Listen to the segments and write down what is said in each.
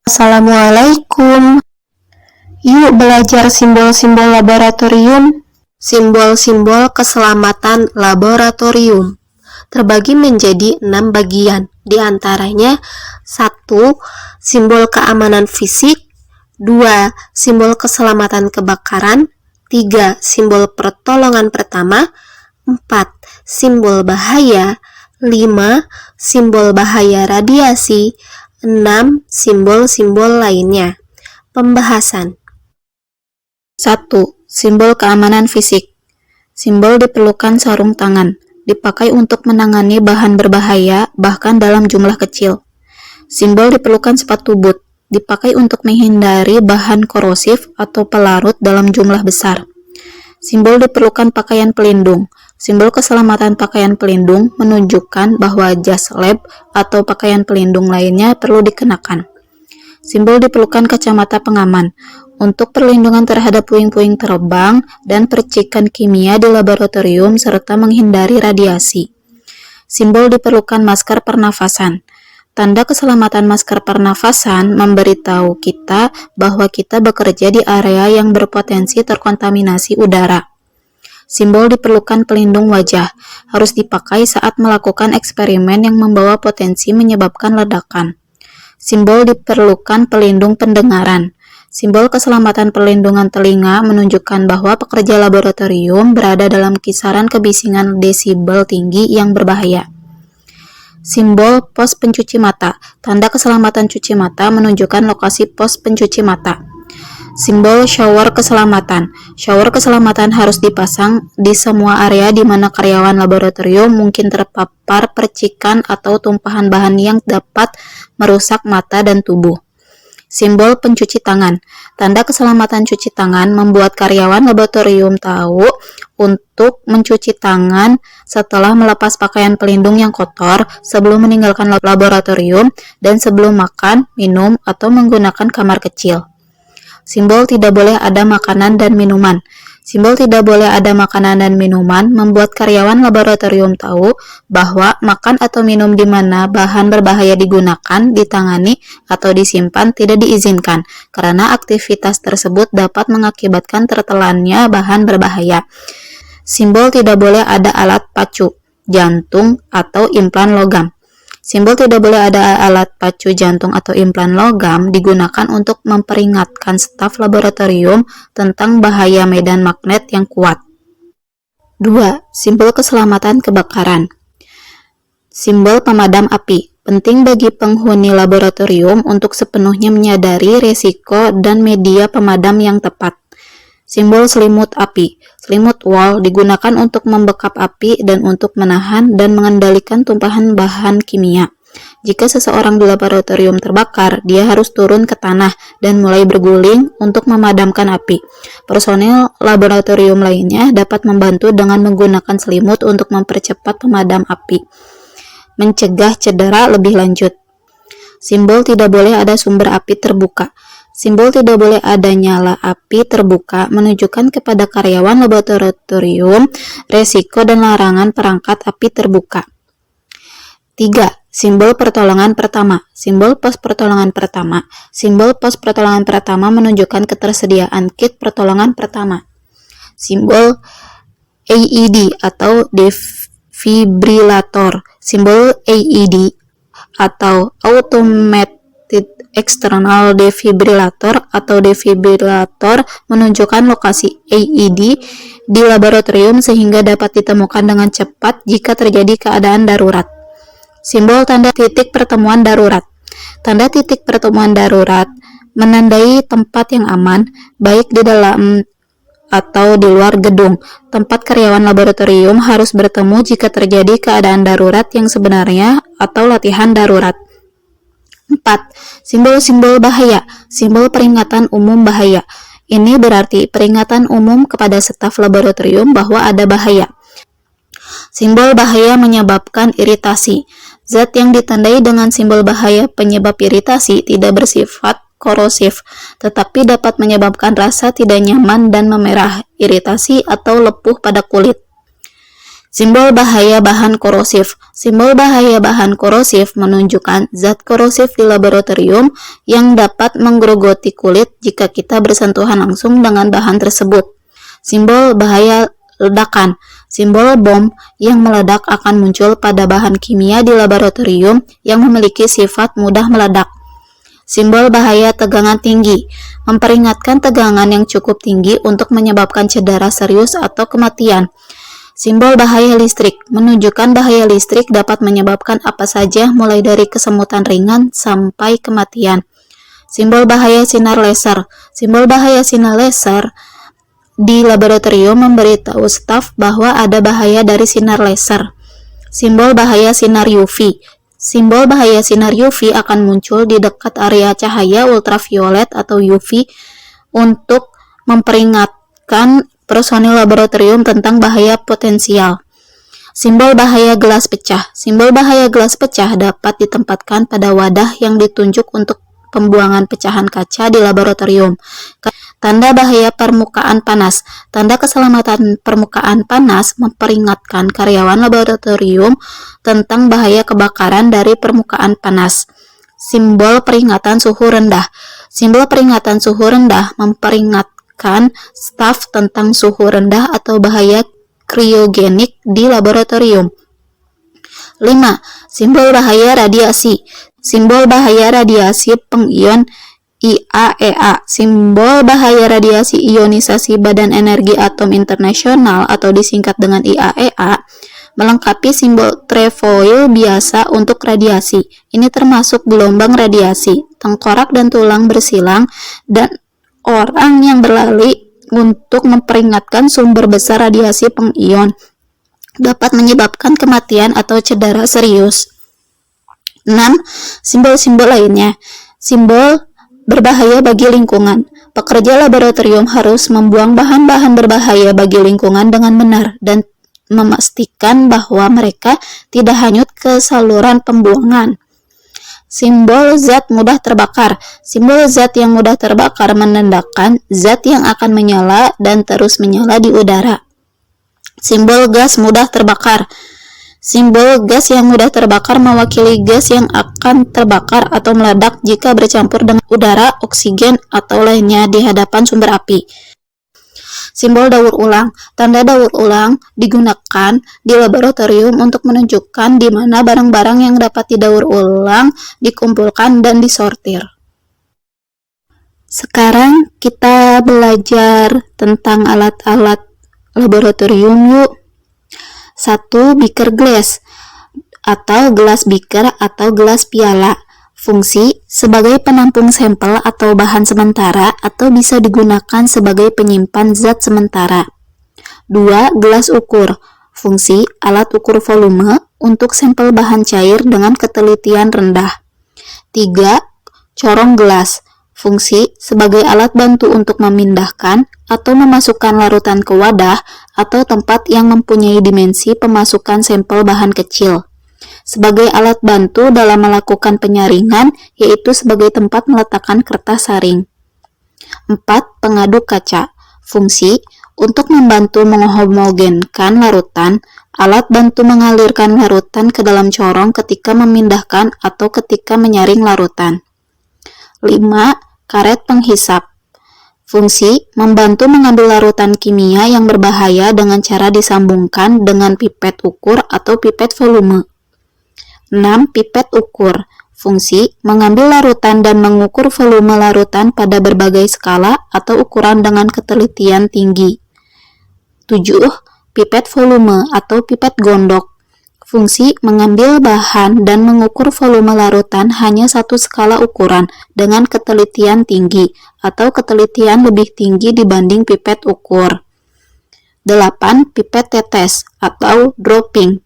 Assalamualaikum. Yuk belajar simbol-simbol laboratorium. Simbol-simbol keselamatan laboratorium terbagi menjadi 6 bagian. Di antaranya 1. Simbol keamanan fisik, 2. Simbol keselamatan kebakaran, 3. Simbol pertolongan pertama, 4. Simbol bahaya, 5. Simbol bahaya radiasi, 6. Simbol-simbol lainnya. Pembahasan. 1. Simbol keamanan fisik. Simbol diperlukan sarung tangan, dipakai untuk menangani bahan berbahaya bahkan dalam jumlah kecil. Simbol diperlukan sepatu boot, dipakai untuk menghindari bahan korosif atau pelarut dalam jumlah besar. Simbol diperlukan pakaian pelindung. Simbol keselamatan pakaian pelindung menunjukkan bahwa jas lab atau pakaian pelindung lainnya perlu dikenakan. Simbol diperlukan kacamata pengaman untuk perlindungan terhadap puing-puing terbang dan percikan kimia di laboratorium serta menghindari radiasi. Simbol diperlukan masker pernafasan. Tanda keselamatan masker pernafasan memberitahu kita bahwa kita bekerja di area yang berpotensi terkontaminasi udara. Simbol diperlukan pelindung wajah, harus dipakai saat melakukan eksperimen yang membawa potensi menyebabkan ledakan. Simbol diperlukan pelindung pendengaran. Simbol keselamatan perlindungan telinga menunjukkan bahwa pekerja laboratorium berada dalam kisaran kebisingan desibel tinggi yang berbahaya. Simbol pos pencuci mata. Tanda keselamatan cuci mata menunjukkan lokasi pos pencuci mata. Simbol shower keselamatan. Shower keselamatan harus dipasang di semua area di mana karyawan laboratorium mungkin terpapar percikan atau tumpahan bahan yang dapat merusak mata dan tubuh. Simbol pencuci tangan. Tanda keselamatan cuci tangan membuat karyawan laboratorium tahu untuk mencuci tangan setelah melepas pakaian pelindung yang kotor, sebelum meninggalkan laboratorium, dan sebelum makan, minum, atau menggunakan kamar kecil. Simbol tidak boleh ada makanan dan minuman. Simbol tidak boleh ada makanan dan minuman membuat karyawan laboratorium tahu bahwa makan atau minum di mana bahan berbahaya digunakan, ditangani, atau disimpan tidak diizinkan, karena aktivitas tersebut dapat mengakibatkan tertelannya bahan berbahaya. Simbol tidak boleh ada alat pacu, jantung, atau implan logam. Simbol tidak boleh ada alat pacu jantung atau implan logam digunakan untuk memperingatkan staf laboratorium tentang bahaya medan magnet yang kuat. 2. Simbol keselamatan kebakaran. Simbol pemadam api. Penting bagi penghuni laboratorium untuk sepenuhnya menyadari resiko dan media pemadam yang tepat. Simbol selimut api. Selimut wall digunakan untuk membekap api dan untuk menahan dan mengendalikan tumpahan bahan kimia. Jika seseorang di laboratorium terbakar, dia harus turun ke tanah dan mulai berguling untuk memadamkan api. Personel laboratorium lainnya dapat membantu dengan menggunakan selimut untuk mempercepat pemadam api. Mencegah cedera lebih lanjut. Simbol tidak boleh ada sumber api terbuka. Simbol tidak boleh ada nyala api terbuka menunjukkan kepada karyawan laboratorium resiko dan larangan perangkat api terbuka. 3. Simbol pertolongan pertama. Simbol pos pertolongan pertama. Simbol pos pertolongan pertama menunjukkan ketersediaan kit pertolongan pertama. Simbol AED atau defibrilator. Simbol AED atau Automated External Defibrillator atau defibrilator menunjukkan lokasi AED di laboratorium sehingga dapat ditemukan dengan cepat jika terjadi keadaan darurat. Simbol tanda titik pertemuan darurat. Tanda titik pertemuan darurat menandai tempat yang aman, baik di dalam atau di luar gedung. Tempat karyawan laboratorium harus bertemu jika terjadi keadaan darurat yang sebenarnya atau latihan darurat. 4. Simbol-simbol bahaya. Simbol peringatan umum bahaya. Ini berarti peringatan umum kepada staf laboratorium bahwa ada bahaya. Simbol bahaya menyebabkan iritasi. Zat yang ditandai dengan simbol bahaya penyebab iritasi tidak bersifat korosif, tetapi dapat menyebabkan rasa tidak nyaman dan memerah, iritasi, atau lepuh pada kulit. Simbol bahaya bahan korosif. Simbol bahaya bahan korosif menunjukkan zat korosif di laboratorium yang dapat menggerogoti kulit jika kita bersentuhan langsung dengan bahan tersebut. Simbol bahaya ledakan. Simbol bom yang meledak akan muncul pada bahan kimia di laboratorium yang memiliki sifat mudah meledak. Simbol bahaya tegangan tinggi. Memperingatkan tegangan yang cukup tinggi untuk menyebabkan cedera serius atau kematian. Simbol bahaya listrik menunjukkan bahaya listrik dapat menyebabkan apa saja mulai dari kesemutan ringan sampai kematian. Simbol bahaya sinar laser. Simbol bahaya sinar laser di laboratorium memberitahu staf bahwa ada bahaya dari sinar laser. Simbol bahaya sinar UV. Simbol bahaya sinar UV akan muncul di dekat area cahaya ultraviolet atau UV untuk memperingatkan personil laboratorium tentang bahaya potensial. Simbol bahaya gelas pecah. Simbol bahaya gelas pecah dapat ditempatkan pada wadah yang ditunjuk untuk pembuangan pecahan kaca di laboratorium. Tanda bahaya permukaan panas. Tanda keselamatan permukaan panas memperingatkan karyawan laboratorium tentang bahaya kebakaran dari permukaan panas. Simbol peringatan suhu rendah. Simbol peringatan suhu rendah memperingatkan staf tentang suhu rendah atau bahaya kriogenik di laboratorium. 5. Simbol bahaya radiasi. Simbol bahaya radiasi pengion IAEA. Simbol bahaya radiasi ionisasi Badan Energi Atom Internasional atau disingkat dengan IAEA melengkapi simbol trefoil biasa untuk radiasi. Ini termasuk gelombang radiasi, tengkorak dan tulang bersilang, dan orang yang berlari untuk memperingatkan sumber besar radiasi pengion dapat menyebabkan kematian atau cedera serius. 6. Simbol-simbol lainnya. Simbol berbahaya bagi lingkungan. Pekerja laboratorium harus membuang bahan-bahan berbahaya bagi lingkungan dengan benar dan memastikan bahwa mereka tidak hanyut ke saluran pembuangan. Simbol zat mudah terbakar. Simbol zat yang mudah terbakar menandakan zat yang akan menyala dan terus menyala di udara. Simbol gas mudah terbakar. Simbol gas yang mudah terbakar mewakili gas yang akan terbakar atau meledak jika bercampur dengan udara, oksigen, atau lainnya di hadapan sumber api. Simbol daur ulang. Tanda daur ulang digunakan di laboratorium untuk menunjukkan di mana barang-barang yang dapat didaur ulang dikumpulkan dan disortir. Sekarang kita belajar tentang alat-alat laboratorium yuk. 1. Beaker glass atau gelas beaker atau gelas piala. Fungsi sebagai penampung sampel atau bahan sementara atau bisa digunakan sebagai penyimpan zat sementara. 2. Gelas ukur. Fungsi alat ukur volume untuk sampel bahan cair dengan ketelitian rendah. 3. Corong gelas. Fungsi sebagai alat bantu untuk memindahkan atau memasukkan larutan ke wadah atau tempat yang mempunyai dimensi pemasukan sampel bahan kecil. Sebagai alat bantu dalam melakukan penyaringan, yaitu sebagai tempat meletakkan kertas saring. 4. Pengaduk kaca. Fungsi untuk membantu menghomogenkan larutan, alat bantu mengalirkan larutan ke dalam corong ketika memindahkan atau ketika menyaring larutan. 5. Karet penghisap. Fungsi membantu mengambil larutan kimia yang berbahaya dengan cara disambungkan dengan pipet ukur atau pipet volume. 6. Pipet ukur. Fungsi mengambil larutan dan mengukur volume larutan pada berbagai skala atau ukuran dengan ketelitian tinggi. 7. Pipet volume atau pipet gondok. Fungsi mengambil bahan dan mengukur volume larutan hanya satu skala ukuran dengan ketelitian tinggi atau ketelitian lebih tinggi dibanding pipet ukur. 8. Pipet tetes atau dropping.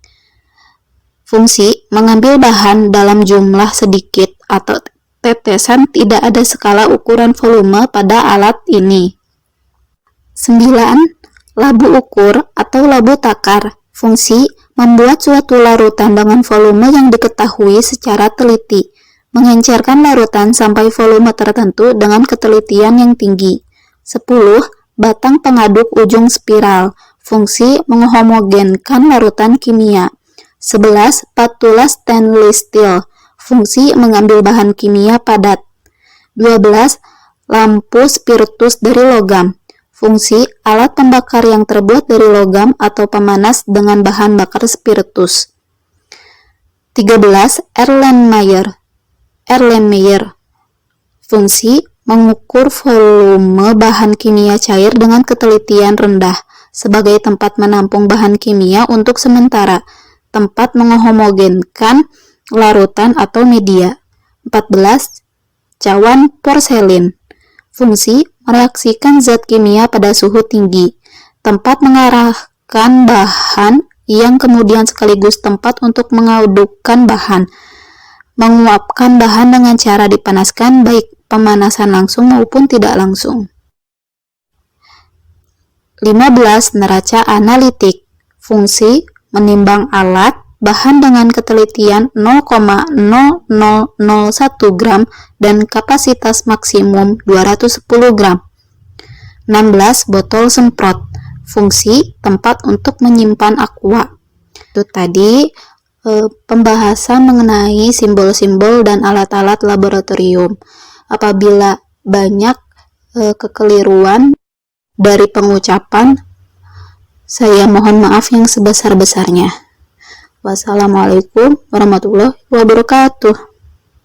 Fungsi mengambil bahan dalam jumlah sedikit atau tetesan, tidak ada skala ukuran volume pada alat ini. 9. Labu ukur atau labu takar. Fungsi membuat suatu larutan dengan volume yang diketahui secara teliti, mengencerkan larutan sampai volume tertentu dengan ketelitian yang tinggi. 10. Batang pengaduk ujung spiral. Fungsi menghomogenkan larutan kimia. 11. Spatula stainless steel. Fungsi mengambil bahan kimia padat. 12. Lampu spiritus dari logam. Fungsi alat pembakar yang terbuat dari logam atau pemanas dengan bahan bakar spiritus. 13. Erlenmeyer. Fungsi mengukur volume bahan kimia cair dengan ketelitian rendah sebagai tempat menampung bahan kimia untuk sementara, tempat menghomogenkan larutan atau media. 14. Cawan porselin. Fungsi mereaksikan zat kimia pada suhu tinggi, tempat mengarahkan bahan yang kemudian sekaligus tempat untuk mengadukkan bahan, menguapkan bahan dengan cara dipanaskan baik pemanasan langsung maupun tidak langsung. 15. Neraca analitik. Fungsi menimbang alat bahan dengan ketelitian 0,0001 gram dan kapasitas maksimum 210 gram. 16. Botol semprot. Fungsi tempat untuk menyimpan aqua. Itu tadi pembahasan mengenai simbol-simbol dan alat-alat laboratorium. Apabila banyak kekeliruan dari pengucapan, saya mohon maaf yang sebesar-besarnya. Wassalamualaikum warahmatullahi wabarakatuh.